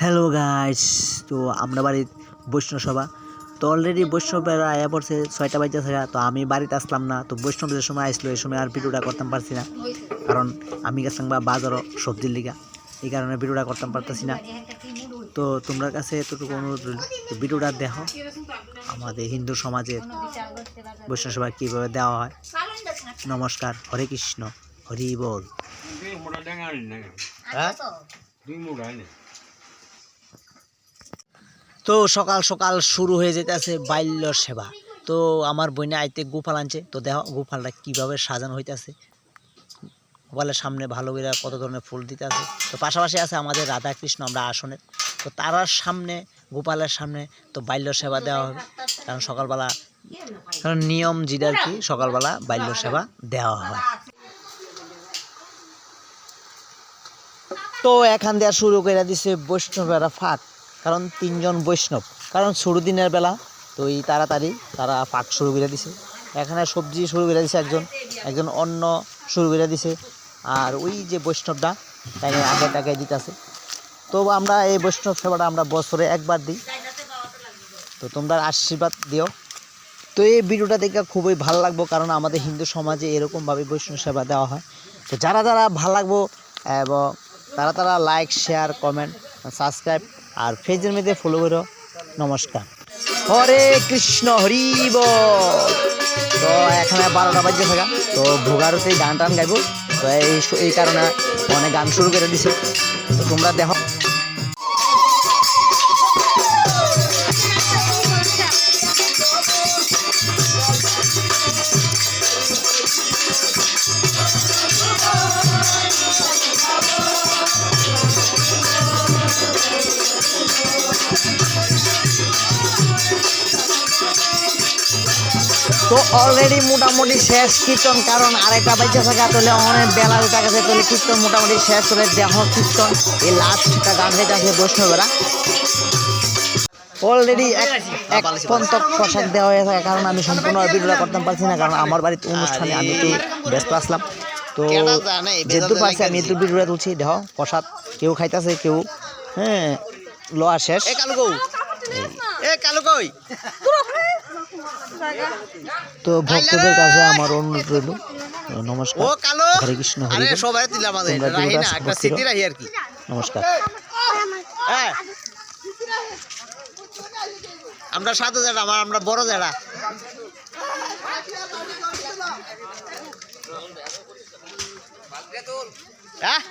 Hello guys, তো আমরা বাড়ির বৈষ্ণব সভা তো অলরেডি বৈষ্ণবেরা আয়া পড়ছে 6টা বাজে থাকা। তো আমি বাড়িতে আসলাম না, তো বৈষ্ণবের সময় আসলো, এই সময় আর ভিডিওটা করতাম পারছি না, কারণ আমি গেছিলাম বা বাজারও সবজির লিগা, এই কারণে ভিডিওটা করতাম পারতেছি না। তো তোমরা কাছে এতটুকু অনুরোধ রইল, তো ভিডিওটা দেখো আমাদের হিন্দু সমাজের বৈষ্ণব সভা কীভাবে দেওয়া হয়। নমস্কার, হরে কৃষ্ণ, হরি বল। তো সকাল সকাল শুরু হয়ে যেতেছে বাল্য সেবা। তো আমার বইনে আইতে গোপাল আনছে, তো দেখো গোপালটা কীভাবে সাজানো হইতেছে। গোপালের সামনে ভালো করে কত ধরনের ফুল দিতে আছে। তো পাশাপাশি আছে আমাদের রাধা কৃষ্ণ, আমরা আসনের, তো তারার সামনে গোপালের সামনে তো বাল্য সেবা দেওয়া হবে, কারণ সকালবেলা কারণ নিয়ম যেটা আর কি, সকালবেলা বাল্য সেবা দেওয়া হয়। তো এখান দেওয়া শুরু করে দিছে বৈষ্ণবেরা ফাঁক, কারণ 3 জন বৈষ্ণব, কারণ ছোটো দিনের বেলা তো এই তাড়াতাড়ি তারা ফাঁক শুরু করে দিছে। এখানে সবজি শুরু করে দিছে একজন অন্ন শুরু করে দিছে, আর ওই যে বৈষ্ণবটা তাকে আগে টাকায় দিতেছে। তো আমরা এই বৈষ্ণব সেবাটা আমরা বছরে একবার দিই, তো তোমরা আশীর্বাদ দিও। তো এই ভিডিওটা দেখে খুবই ভালো লাগবো, কারণ আমাদের হিন্দু সমাজে এরকমভাবে বৈষ্ণব সেবা দেওয়া হয়। তো যারা যারা ভালো লাগবো এবং তারা লাইক, শেয়ার, কমেন্ট, সাবস্ক্রাইব আর পেজের মধ্যে ফলো করো। নমস্কার, হরে কৃষ্ণ, হরি বল। তো এখানে 12টা বাজে থাকা, তো ভোগারতে গান টান গাইব, তো এই কারণে অনেক গান শুরু করে দিছে, তো তোমরা দেখো। তো অলরেডি মোটামুটি শেষ কীর্তন, কারণ আরেকটা বাজে থাকা, তাহলে অনেক বেলা উঠা গেছে, তাহলে কীর্তন মোটামুটি শেষ করে দেহ কীর্তন এই লাস্টটা গান গাইতে আছে বৈষ্ণবেরা। অলরেডি এক পন্তক পোশাক দেওয়া হয়ে থাকে, কারণ আমি সম্পূর্ণ ভিডিওটা করতে পারছি না, কারণ আমার বাড়িতে অনুষ্ঠানে আমি একটু ব্যস্ত আসলাম। তো যেহেতু পারছি আমি একটু ভিডিওটা তুলছি। দেহ প্রসাদ কেউ খাইতেছে, কেউ লোয়া শেষ। তো ভক্তদের কাছে আমার অনুরোধ রইল, নমস্কার, হরে কৃষ্ণ, হরি বল। নমস্কার। আমরা সাধু যারা, আমরা বড় যারা, হ্যাঁ